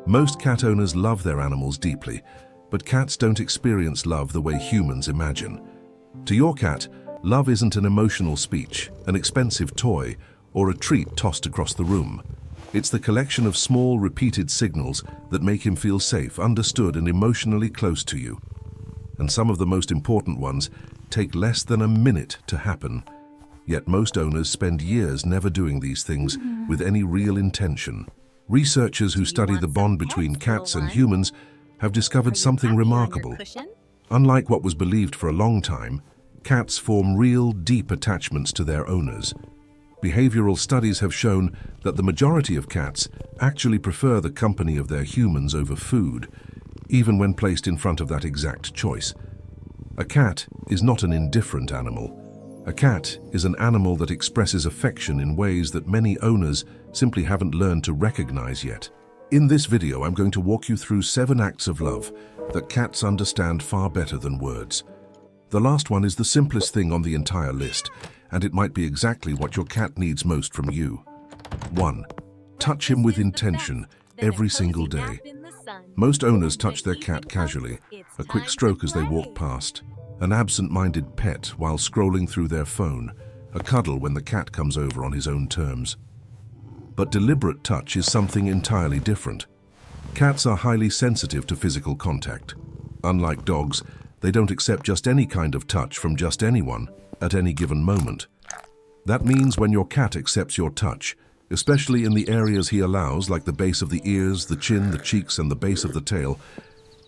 Most cat owners love their animals deeply, but cats don't experience love the way humans imagine. To your cat, love isn't an emotional speech, an expensive toy, or a treat tossed across the room. It's the collection of small, repeated signals that make him feel safe, understood, and emotionally close to you. And some of the most important ones take less than a minute to happen. Yet most owners spend years never doing these things with any real intention. Researchers who study the bond between cats and humans have discovered something remarkable. Unlike what was believed for a long time, cats form real, deep attachments to their owners. Behavioral studies have shown that the majority of cats actually prefer the company of their humans over food, even when placed in front of that exact choice. A cat is not an indifferent animal. A cat is an animal that expresses affection in ways that many owners simply haven't learned to recognize yet. In this video, I'm going to walk you through 7 acts of love that cats understand far better than words. The last one is the simplest thing on the entire list, and it might be exactly what your cat needs most from you. 1. Touch him with intention every single day. Most owners touch their cat casually, a quick stroke as they walk past, an absent-minded pet while scrolling through their phone, a cuddle when the cat comes over on his own terms. But deliberate touch is something entirely different. Cats are highly sensitive to physical contact. Unlike dogs, they don't accept just any kind of touch from just anyone at any given moment. That means when your cat accepts your touch, especially in the areas he allows, like the base of the ears, the chin, the cheeks, and the base of the tail,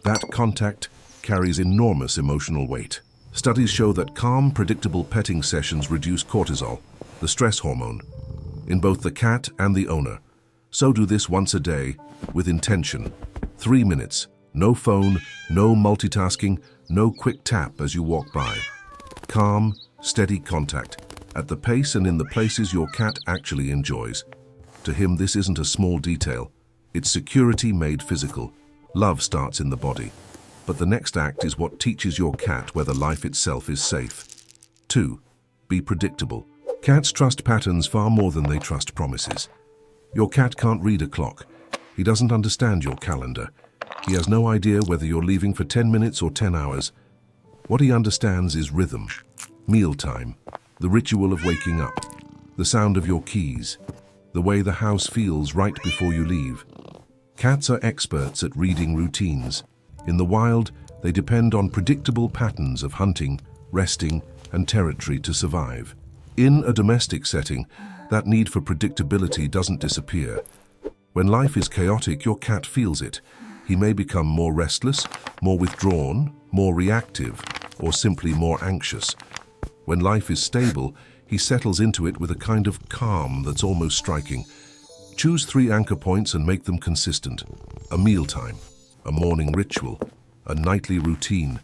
that contact carries enormous emotional weight. Studies show that calm, predictable petting sessions reduce cortisol, the stress hormone, in both the cat and the owner. So do this once a day, with intention. 3 minutes, no phone, no multitasking, no quick tap as you walk by. Calm, steady contact, at the pace and in the places your cat actually enjoys. To him, this isn't a small detail. It's security made physical. Love starts in the body. But the next act is what teaches your cat whether life itself is safe. 2. Be predictable. Cats trust patterns far more than they trust promises. Your cat can't read a clock. He doesn't understand your calendar. He has no idea whether you're leaving for 10 minutes or 10 hours. What he understands is rhythm, mealtime, the ritual of waking up, the sound of your keys, the way the house feels right before you leave. Cats are experts at reading routines. In the wild, they depend on predictable patterns of hunting, resting, and territory to survive. In a domestic setting, that need for predictability doesn't disappear. When life is chaotic, your cat feels it. He may become more restless, more withdrawn, more reactive, or simply more anxious. When life is stable, he settles into it with a kind of calm that's almost striking. Choose 3 anchor points and make them consistent. A mealtime, a morning ritual, a nightly routine.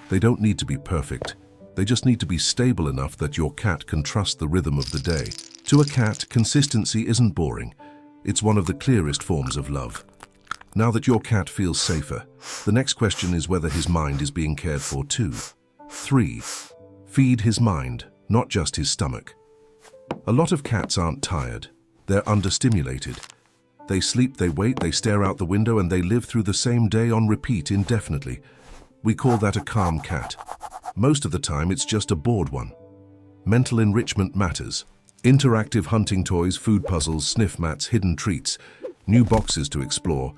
They don't need to be perfect. They just need to be stable enough that your cat can trust the rhythm of the day. To a cat, consistency isn't boring. It's one of the clearest forms of love. Now that your cat feels safer, the next question is whether his mind is being cared for too. 3. Feed his mind, not just his stomach. A lot of cats aren't tired. They're understimulated. They sleep, they wait, they stare out the window, and they live through the same day on repeat indefinitely. We call that a calm cat. Most of the time, it's just a bored one. Mental enrichment matters. Interactive hunting toys, food puzzles, sniff mats, hidden treats, new boxes to explore,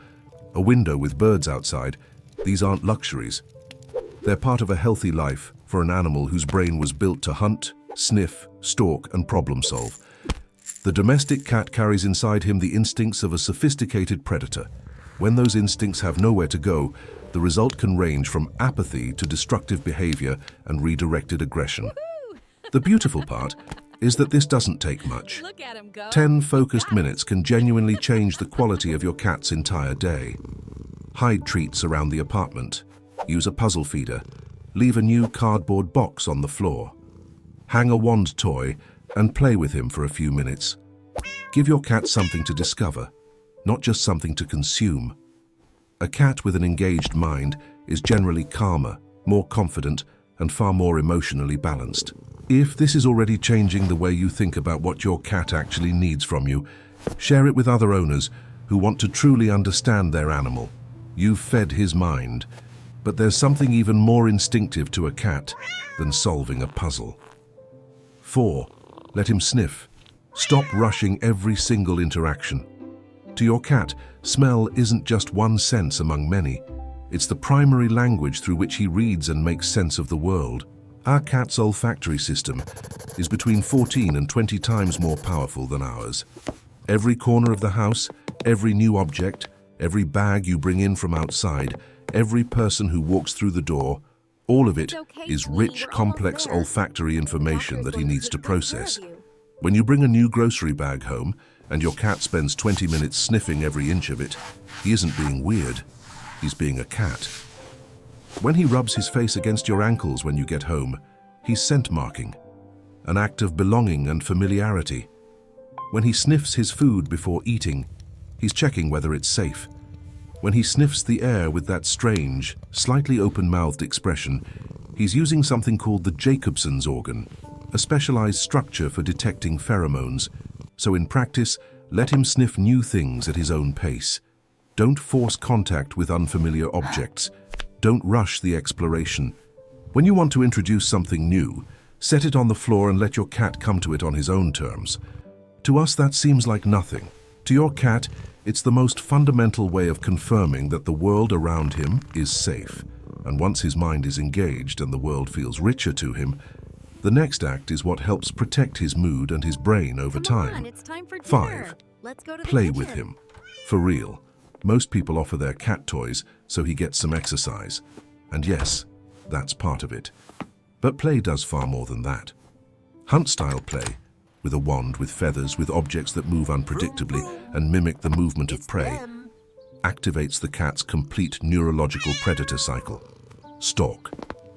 a window with birds outside. These aren't luxuries. They're part of a healthy life for an animal whose brain was built to hunt, sniff, stalk, and problem solve. The domestic cat carries inside him the instincts of a sophisticated predator. When those instincts have nowhere to go, the result can range from apathy to destructive behavior and redirected aggression. The beautiful part is that this doesn't take much. 10 focused minutes can genuinely change the quality of your cat's entire day. Hide treats around the apartment. Use a puzzle feeder. Leave a new cardboard box on the floor. Hang a wand toy and play with him for a few minutes. Give your cat something to discover, not just something to consume. A cat with an engaged mind is generally calmer, more confident, and far more emotionally balanced. If this is already changing the way you think about what your cat actually needs from you, share it with other owners who want to truly understand their animal. You've fed his mind, but there's something even more instinctive to a cat than solving a puzzle. 4. Let him sniff. Stop rushing every single interaction. To your cat, smell isn't just one sense among many. It's the primary language through which he reads and makes sense of the world. Our cat's olfactory system is between 14 and 20 times more powerful than ours. Every corner of the house, every new object, every bag you bring in from outside, every person who walks through the door, all of it is rich, complex olfactory information that he needs to process. When you bring a new grocery bag home and your cat spends 20 minutes sniffing every inch of it, he isn't being weird, he's being a cat. When he rubs his face against your ankles when you get home, he's scent marking, an act of belonging and familiarity. When he sniffs his food before eating, he's checking whether it's safe. When he sniffs the air with that strange, slightly open-mouthed expression, he's using something called the Jacobson's organ, a specialized structure for detecting pheromones. So in practice, let him sniff new things at his own pace. Don't force contact with unfamiliar objects. Don't rush the exploration. When you want to introduce something new, set it on the floor and let your cat come to it on his own terms. To us, that seems like nothing. To your cat, it's the most fundamental way of confirming that the world around him is safe. And once his mind is engaged and the world feels richer to him, the next act is what helps protect his mood and his brain over time. It's time for dinner. 5. Let's go to the Play kitchen. with him. For real, most people offer their cat toys so he gets some exercise. And yes, that's part of it. But play does far more than that. Hunt-style play, with a wand, with feathers, with objects that move unpredictably and mimic the movement of prey, activates the cat's complete neurological predator cycle. Stalk,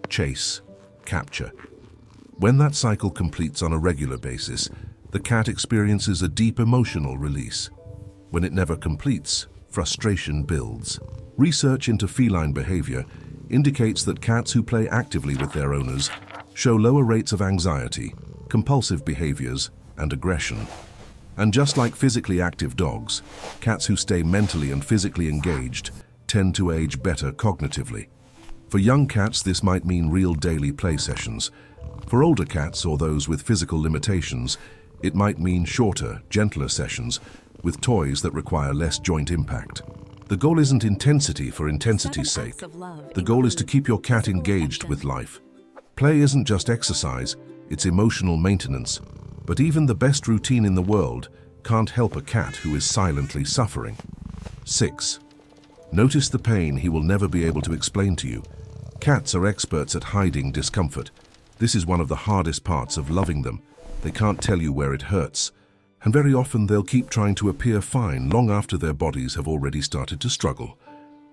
chase, capture. When that cycle completes on a regular basis, the cat experiences a deep emotional release. When it never completes, frustration builds. Research into feline behavior indicates that cats who play actively with their owners show lower rates of anxiety, compulsive behaviors, and aggression. And just like physically active dogs, cats who stay mentally and physically engaged tend to age better cognitively. For young cats, this might mean real daily play sessions. For older cats or those with physical limitations, it might mean shorter, gentler sessions with toys that require less joint impact. The goal isn't intensity for intensity's sake. The goal is to keep your cat engaged with life. Play isn't just exercise, it's emotional maintenance. But even the best routine in the world can't help a cat who is silently suffering. 6. Notice the pain he will never be able to explain to you. Cats are experts at hiding discomfort. This is one of the hardest parts of loving them. They can't tell you where it hurts. And very often they'll keep trying to appear fine long after their bodies have already started to struggle.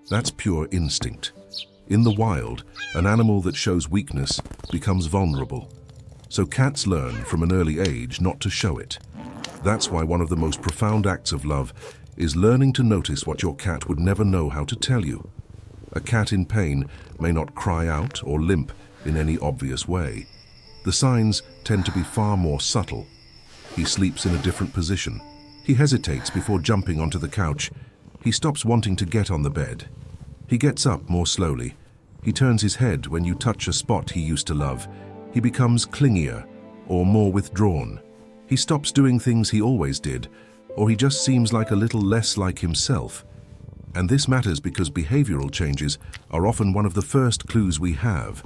That's pure instinct. In the wild, an animal that shows weakness becomes vulnerable. So cats learn from an early age not to show it. That's why one of the most profound acts of love is learning to notice what your cat would never know how to tell you. A cat in pain may not cry out or limp in any obvious way. The signs tend to be far more subtle. He sleeps in a different position. He hesitates before jumping onto the couch. He stops wanting to get on the bed. He gets up more slowly. He turns his head when you touch a spot he used to love. He becomes clingier or more withdrawn. He stops doing things he always did, or he just seems like a little less like himself. And this matters because behavioral changes are often one of the first clues we have.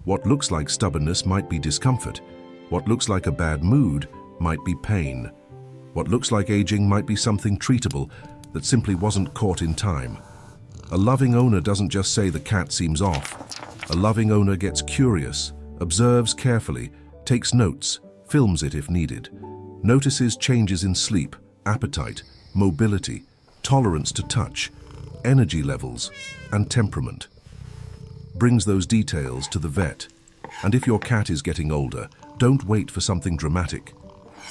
What looks like stubbornness might be discomfort. What looks like a bad mood might be pain. What looks like aging might be something treatable that simply wasn't caught in time. A loving owner doesn't just say the cat seems off. A loving owner gets curious, observes carefully, takes notes, films it if needed, notices changes in sleep, appetite, mobility, tolerance to touch, energy levels, and temperament. Brings those details to the vet. And if your cat is getting older, don't wait for something dramatic.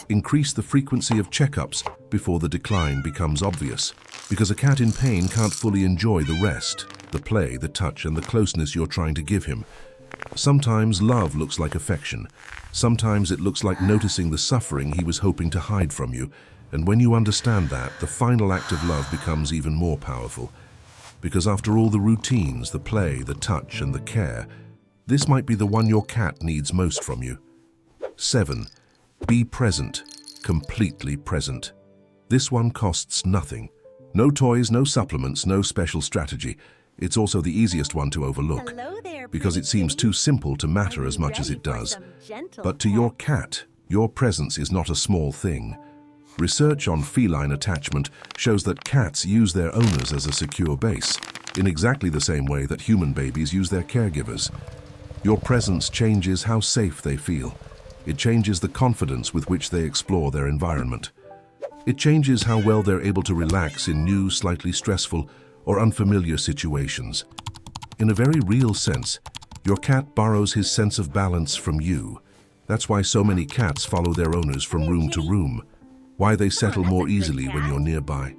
Increase the frequency of checkups before the decline becomes obvious, because a cat in pain can't fully enjoy the rest, the play, the touch, and the closeness you're trying to give him. Sometimes love looks like affection. Sometimes it looks like noticing the suffering he was hoping to hide from you. And when you understand that, the final act of love becomes even more powerful. Because after all the routines, the play, the touch, and the care, this might be the one your cat needs most from you. 7. Be present. Completely present. This one costs nothing. No toys, no supplements, no special strategy. It's also the easiest one to overlook, because it seems too simple to matter as much as it does. But to your cat, your presence is not a small thing. Research on feline attachment shows that cats use their owners as a secure base, in exactly the same way that human babies use their caregivers. Your presence changes how safe they feel. It changes the confidence with which they explore their environment. It changes how well they're able to relax in new, slightly stressful or unfamiliar situations. In a very real sense, your cat borrows his sense of balance from you. That's why so many cats follow their owners from room to room. Why they settle more easily when you're nearby.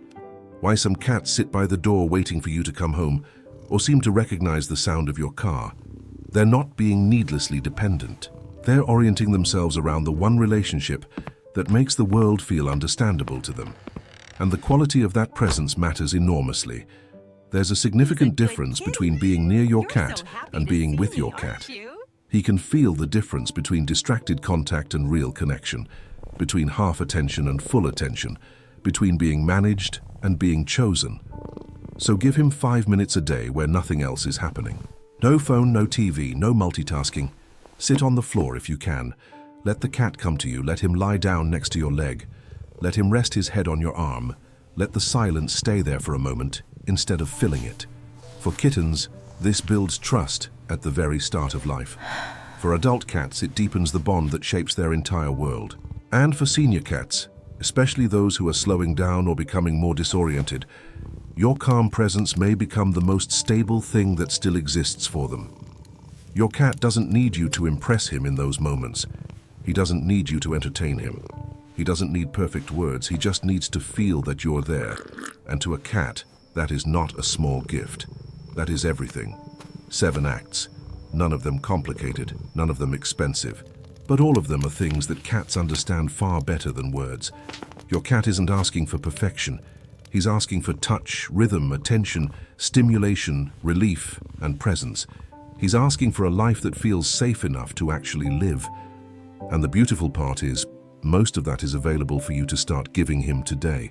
Why some cats sit by the door waiting for you to come home, or seem to recognize the sound of your car. They're not being needlessly dependent. They're orienting themselves around the one relationship that makes the world feel understandable to them. And the quality of that presence matters enormously. There's a significant difference between being near your cat and being with your cat. He can feel the difference between distracted contact and real connection, between half attention and full attention, between being managed and being chosen. So give him 5 minutes a day where nothing else is happening. No phone, no TV, no multitasking. Sit on the floor if you can. Let the cat come to you. Let him lie down next to your leg. Let him rest his head on your arm. Let the silence stay there for a moment instead of filling it. For kittens, this builds trust at the very start of life. For adult cats, it deepens the bond that shapes their entire world. And for senior cats, especially those who are slowing down or becoming more disoriented, your calm presence may become the most stable thing that still exists for them. Your cat doesn't need you to impress him in those moments. He doesn't need you to entertain him. He doesn't need perfect words. He just needs to feel that you're there. And to a cat, that is not a small gift. That is everything. 7 acts. None of them complicated, none of them expensive. But all of them are things that cats understand far better than words. Your cat isn't asking for perfection. He's asking for touch, rhythm, attention, stimulation, relief, and presence. He's asking for a life that feels safe enough to actually live. And the beautiful part is, most of that is available for you to start giving him today.